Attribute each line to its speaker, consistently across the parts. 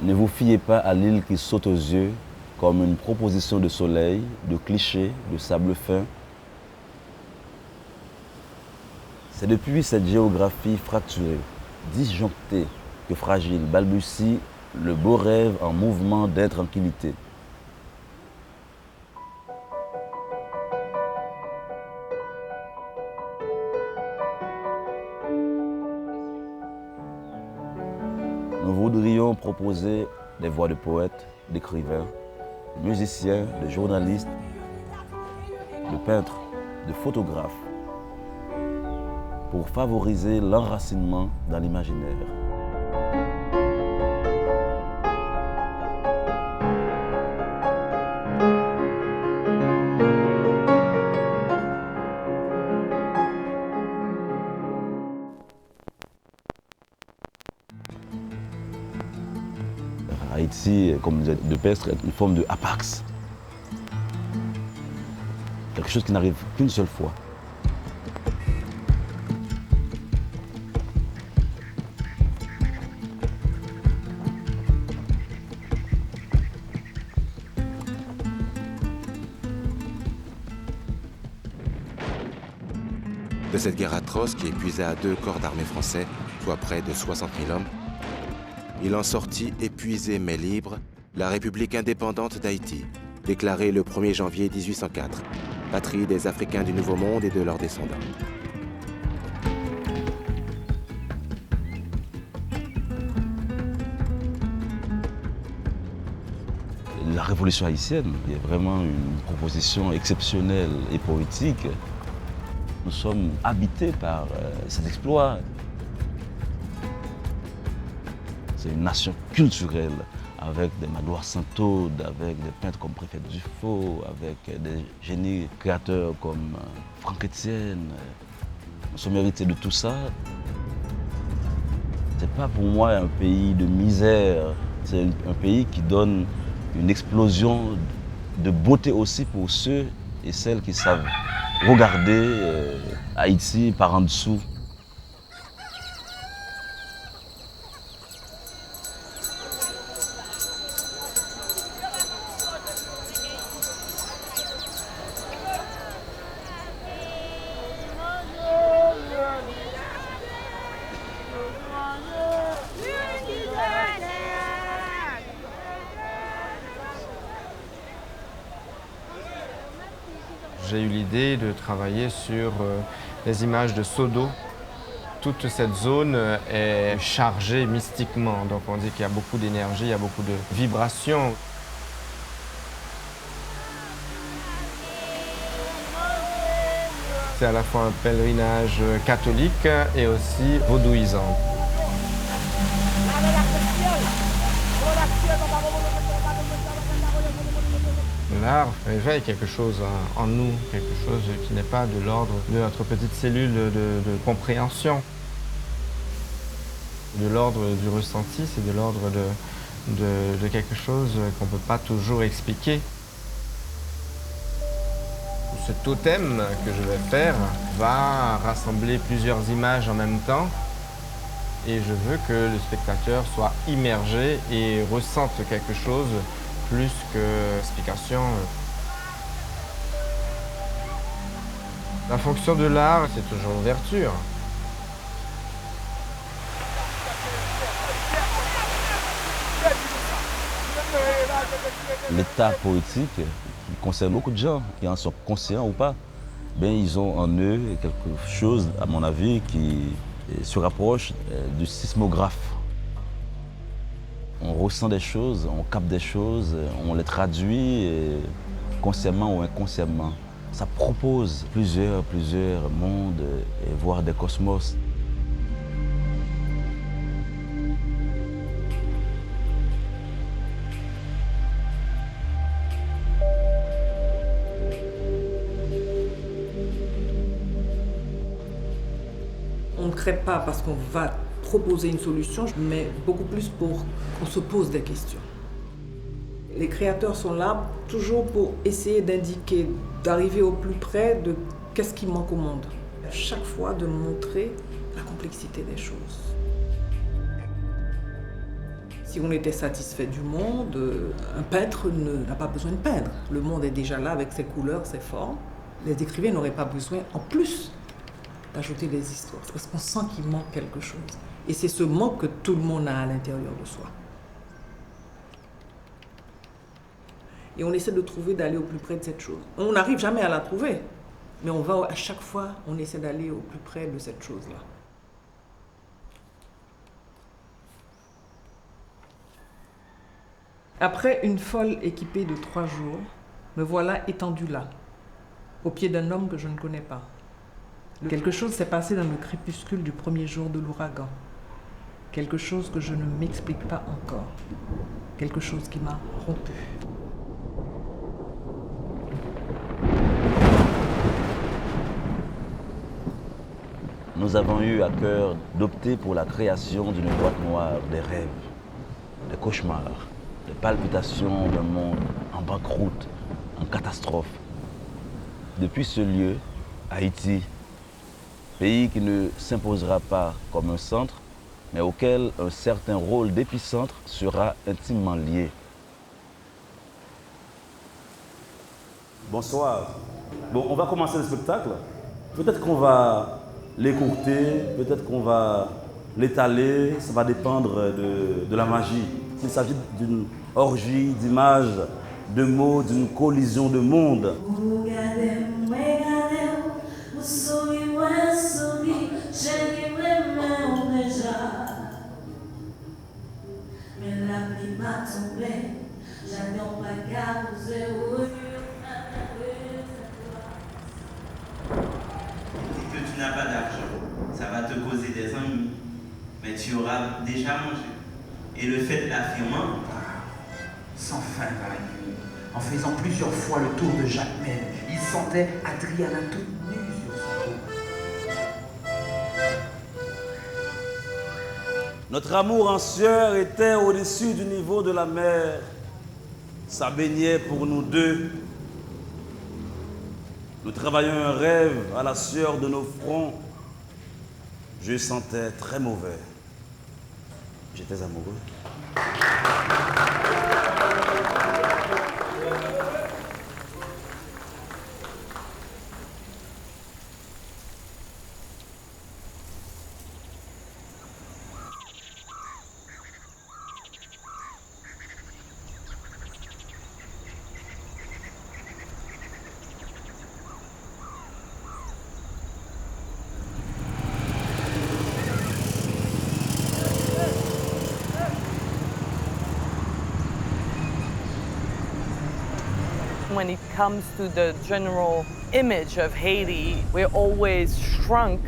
Speaker 1: Ne vous fiez pas à l'île qui saute aux yeux comme une proposition de soleil, de clichés, de sable fin. C'est depuis cette géographie fracturée, disjonctée, que fragile balbutie le beau rêve en mouvement d'intranquillité. Nous voudrions proposer des voix de poètes, d'écrivains, de musiciens, de journalistes, de peintres, de photographes, pour favoriser l'enracinement dans l'imaginaire. Haïti, comme disait De Pestre, est une forme de apax. Quelque chose qui n'arrive qu'une seule fois.
Speaker 2: De cette guerre atroce qui épuisa 2 corps d'armée français, soit près de 60 000 hommes, il en sortit épuisé mais libre, la République indépendante d'Haïti, déclarée le 1er janvier 1804, patrie des Africains du Nouveau Monde et de leurs descendants.
Speaker 1: La révolution haïtienne est vraiment une proposition exceptionnelle et poétique. Nous sommes habités par cet exploit. C'est une nation culturelle, avec des Magloire Saint-Aude, avec des peintres comme Préfet Dufaux, avec des génies créateurs comme Franck Etienne. Nous sommes hérités de tout ça. Ce n'est pas pour moi un pays de misère, c'est un pays qui donne une explosion de beauté aussi pour ceux et celles qui savent regarder Haïti par en dessous.
Speaker 3: J'ai eu l'idée de travailler sur les images de seaux d'eau. Toute cette zone est chargée mystiquement, donc on dit qu'il y a beaucoup d'énergie, il y a beaucoup de vibrations. C'est à la fois un pèlerinage catholique et aussi vaudouisant. L'art éveille quelque chose en nous, quelque chose qui n'est pas de l'ordre de notre petite cellule de compréhension. De l'ordre du ressenti, c'est de l'ordre de quelque chose qu'on ne peut pas toujours expliquer. Ce totem que je vais faire va rassembler plusieurs images en même temps et je veux que le spectateur soit immergé et ressente quelque chose plus que explication. La fonction de l'art, c'est toujours l'ouverture.
Speaker 1: L'état poétique qui concerne beaucoup de gens, qui en sont conscients ou pas, ben, ils ont en eux quelque chose, à mon avis, qui se rapproche du sismographe. On ressent des choses, on capte des choses, on les traduit consciemment ou inconsciemment. Ça propose plusieurs mondes, et voire des cosmos.
Speaker 4: On ne crée pas parce qu'on va proposer une solution, mais beaucoup plus pour qu'on se pose des questions. Les créateurs sont là toujours pour essayer d'indiquer, d'arriver au plus près de qu'est-ce qui manque au monde. À chaque fois de montrer la complexité des choses. Si on était satisfait du monde, un peintre n'a pas besoin de peindre. Le monde est déjà là avec ses couleurs, ses formes. Les écrivains n'auraient pas besoin, en plus, d'ajouter des histoires. C'est parce qu'on sent qu'il manque quelque chose. Et c'est ce manque que tout le monde a à l'intérieur de soi. Et on essaie de trouver, d'aller au plus près de cette chose. On n'arrive jamais à la trouver, mais on va à chaque fois, on essaie d'aller au plus près de cette chose-là. Après une folle équipée de 3 jours, me voilà étendue là, au pied d'un homme que je ne connais pas. Quelque chose s'est passé dans le crépuscule du premier jour de l'ouragan. Quelque chose que je ne m'explique pas encore. Quelque chose qui m'a rompu.
Speaker 1: Nous avons eu à cœur d'opter pour la création d'une boîte noire des rêves, des cauchemars, des palpitations d'un monde en banqueroute, en catastrophe. Depuis ce lieu, Haïti, pays qui ne s'imposera pas comme un centre, mais auquel un certain rôle d'épicentre sera intimement lié.
Speaker 5: Bonsoir. Bon, on va commencer le spectacle. Peut-être qu'on va l'écourter, peut-être qu'on va l'étaler, ça va dépendre de la magie. S'il s'agit d'une orgie d'images, de mots, d'une collision de mondes.
Speaker 6: Tu n'as pas d'argent, ça va te causer des ennuis, mais tu auras déjà mangé. Et le fait de l'affirmant,
Speaker 7: sans fin dans la nuit, en faisant plusieurs fois le tour de Jacquemin, il sentait Adriana toute nue sur son dos.
Speaker 5: Notre amour en sueur était au-dessus du niveau de la mer. Ça baignait pour nous deux. Nous travaillions un rêve à la sueur de nos fronts. Je sentais très mauvais. J'étais amoureux.
Speaker 8: When it comes to the general image of Haiti, we're always shrunk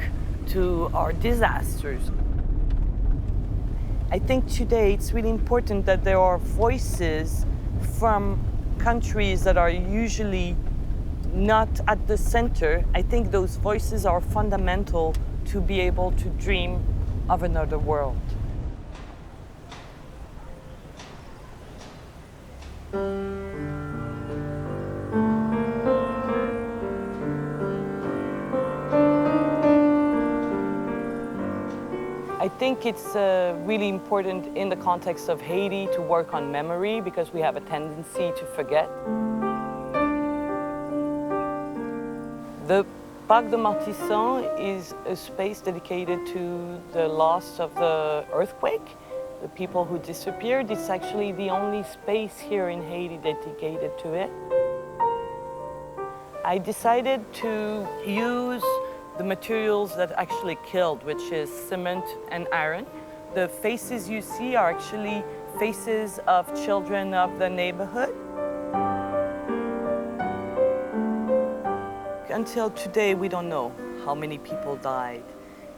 Speaker 8: to our disasters. I think today it's really important that there are voices from countries that are usually not at the center. I think those voices are fundamental to be able to dream of another world. I think it's really important in the context of Haiti to work on memory because we have a tendency to forget. The Parc de Martissan is a space dedicated to the loss of the earthquake, the people who disappeared. It's actually the only space here in Haiti dedicated to it. I decided to use the materials that actually killed, which is cement and iron. The faces you see are actually faces of children of the neighborhood. Until today, we don't know how many people died.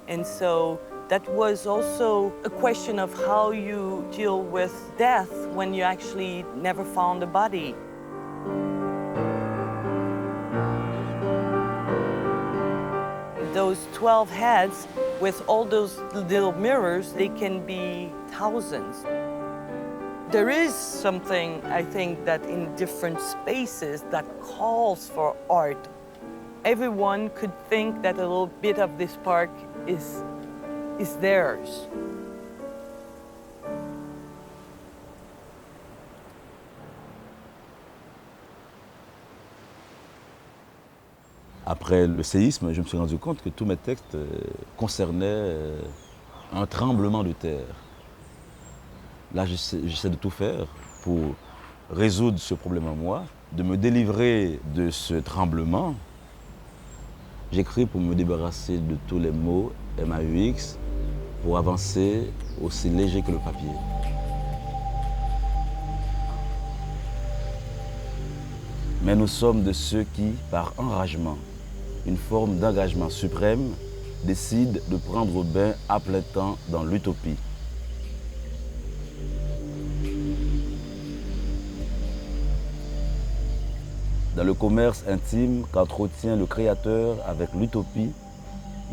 Speaker 8: And so that was also a question of how you deal with death when you actually never found a body. Those 12 heads, with all those little mirrors, they can be thousands. There is something, I think, that in different spaces that calls for art. Everyone could think that a little bit of this park is theirs.
Speaker 1: Après le séisme, je me suis rendu compte que tous mes textes concernaient un tremblement de terre. Là, j'essaie de tout faire pour résoudre ce problème en moi, de me délivrer de ce tremblement. J'écris pour me débarrasser de tous les mots MAUX, pour avancer aussi léger que le papier. Mais nous sommes de ceux qui, par enragement, une forme d'engagement suprême, décident de prendre bain à plein temps dans l'utopie. Dans le commerce intime qu'entretient le créateur avec l'utopie,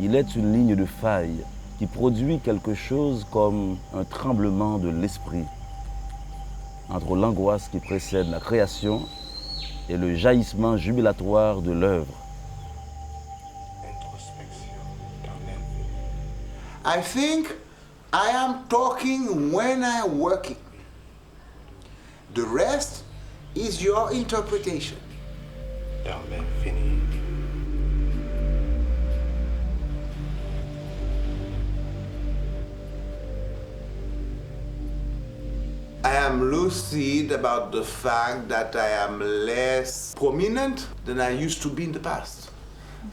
Speaker 1: il est une ligne de faille qui produit quelque chose comme un tremblement de l'esprit entre l'angoisse qui précède la création et le jaillissement jubilatoire de l'œuvre.
Speaker 9: I think I am talking when I'm working. The rest is your interpretation. I am lucid about the fact that I am less prominent than I used to be in the past.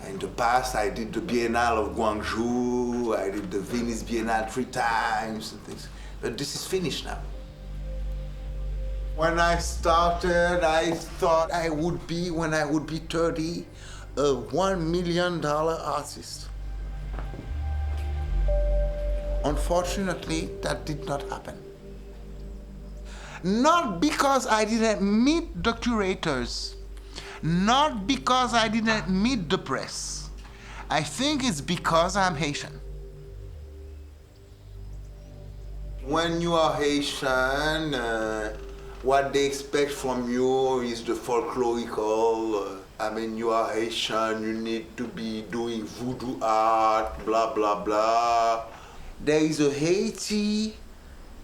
Speaker 9: In the past, I did the Biennale of Guangzhou, I did the Venice Biennale 3 times and things. But this is finished now. When I started, I thought I would be, when I would be 30, a $1 million artist. Unfortunately, that did not happen. Not because I didn't meet the curators, not because I didn't meet the press. I think it's because I'm Haitian. When you are Haitian, what they expect from you is the folklorical. You are Haitian, you need to be doing voodoo art, blah, blah, blah. There is a Haiti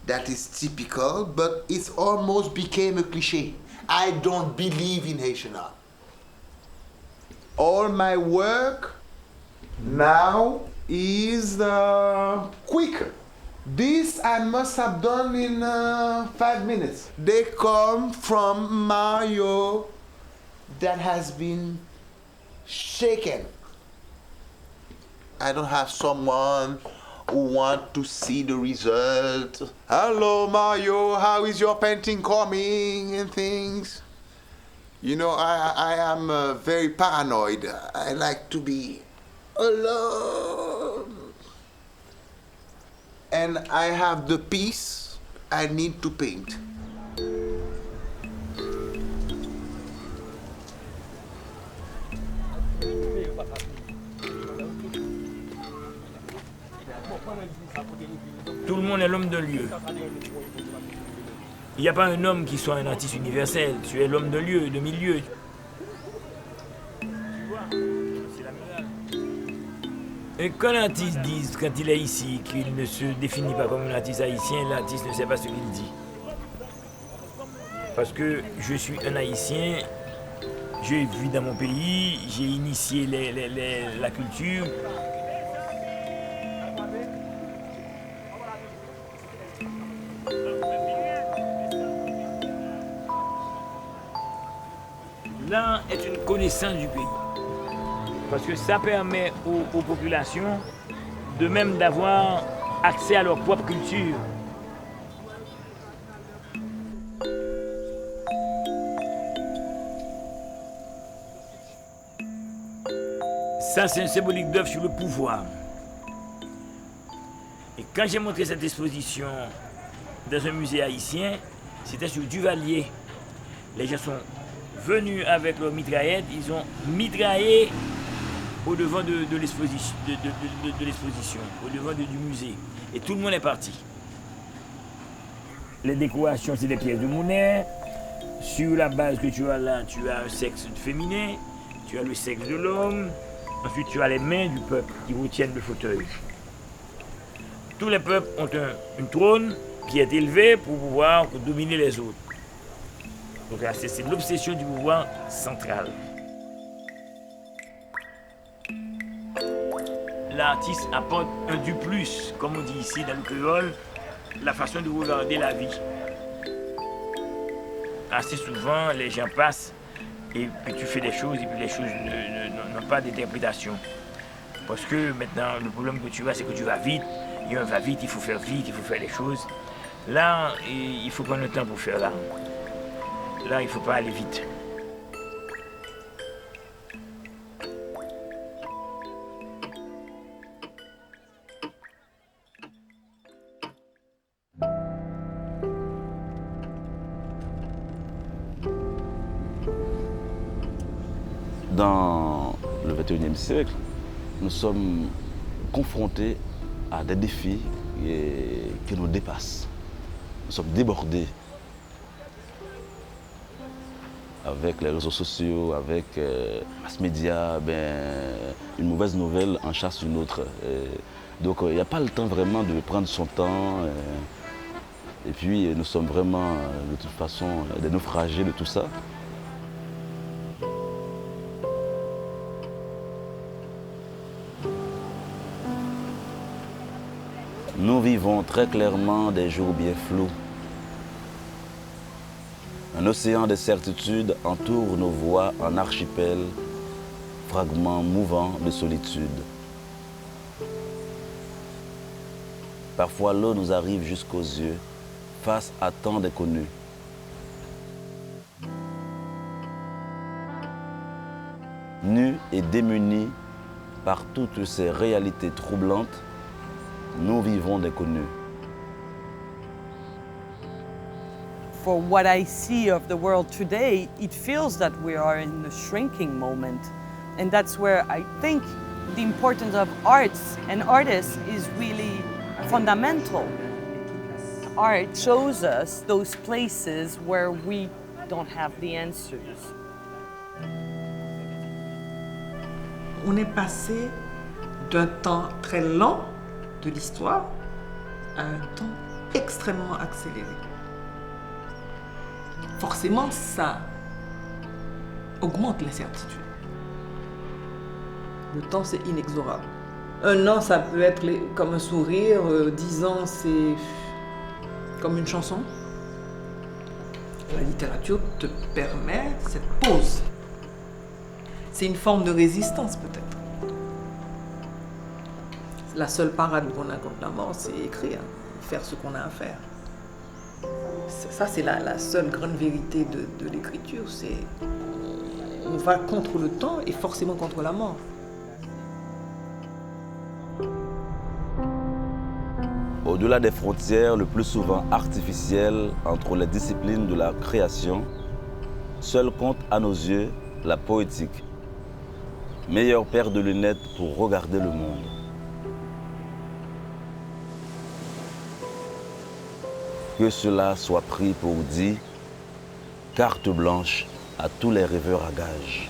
Speaker 9: that is typical, but it almost became a cliché. I don't believe in Haitian art. All my work now is quicker. This I must have done in 5 minutes. They come from Mario that has been shaken. I don't have someone who want to see the result. Hello Mario, how is your painting coming and things? You know, I am very paranoid. I like to be alone. And I have the piece I need to paint.
Speaker 10: Tout le monde est l'homme d'un lieu. Il n'y a pas un homme qui soit un artiste universel. Tu es l'homme d'un lieu, de milieu. Et quand l'artiste dit, quand il est ici, qu'il ne se définit pas comme un artiste haïtien, l'artiste ne sait pas ce qu'il dit. Parce que je suis un haïtien, j'ai vu dans mon pays, j'ai initié la culture. L'art est une connaissance du pays. Parce que ça permet aux populations de même d'avoir accès à leur propre culture. Ça, c'est une symbolique d'œuvre sur le pouvoir. Et quand j'ai montré cette exposition dans un musée haïtien, c'était sur Duvalier. Les gens sont venus avec leurs mitraillettes, ils ont mitraillé au devant de l'exposition, au devant du musée. Et tout le monde est parti. Les décorations, c'est des pièces de monnaie. Sur la base que tu as là, tu as un sexe féminin, tu as le sexe de l'homme. Ensuite, tu as les mains du peuple qui retiennent le fauteuil. Tous les peuples ont un trône qui est élevé pour pouvoir dominer les autres. Donc c'est l'obsession du pouvoir central. l'artiste apporte un du plus, comme on dit ici dans le créole, la façon de regarder la vie. Assez souvent, les gens passent et puis tu fais des choses et puis les choses n'ont pas d'interprétation. Parce que maintenant, le problème que tu as, c'est que tu vas vite, et on va vite, il faut faire les choses. Là, il faut prendre le temps pour faire là. Là, il ne faut pas aller vite.
Speaker 1: Dans le XXIe siècle, nous sommes confrontés à des défis qui nous dépassent. Nous sommes débordés avec les réseaux sociaux, avec les mass médias. Une mauvaise nouvelle en chasse une autre. Donc il n'y a pas le temps vraiment de prendre son temps. Et puis nous sommes vraiment de toute façon des naufragés de tout ça. Nous vivons très clairement des jours bien flous. Un océan de certitude entoure nos voies en archipel, fragments mouvants de solitude. Parfois l'eau nous arrive jusqu'aux yeux, face à tant d'inconnus. Nus et démunis par toutes ces réalités troublantes, nous vivons d'inconnus.
Speaker 8: For what I see of the world today, it feels that we are in a shrinking moment. And that's where I think the importance of arts and artists is really fundamental. Art shows us those places where we don't have the answers.
Speaker 4: On est passé d'un temps très lent de l'histoire à un temps extrêmement accéléré. Forcément, ça augmente l'incertitude. Le temps, c'est inexorable. Un an, ça peut être comme un sourire. 10 ans, c'est comme une chanson. La littérature te permet cette pause. C'est une forme de résistance, peut-être. La seule parade qu'on a contre la mort, c'est écrire, faire ce qu'on a à faire. Ça, c'est la seule grande vérité de l'écriture. C'est on va contre le temps et forcément contre la mort.
Speaker 1: Au-delà des frontières, le plus souvent artificielles, entre les disciplines de la création, seul compte à nos yeux la poétique. Meilleure paire de lunettes pour regarder le monde. Que cela soit pris pour dit, carte blanche à tous les rêveurs à gages.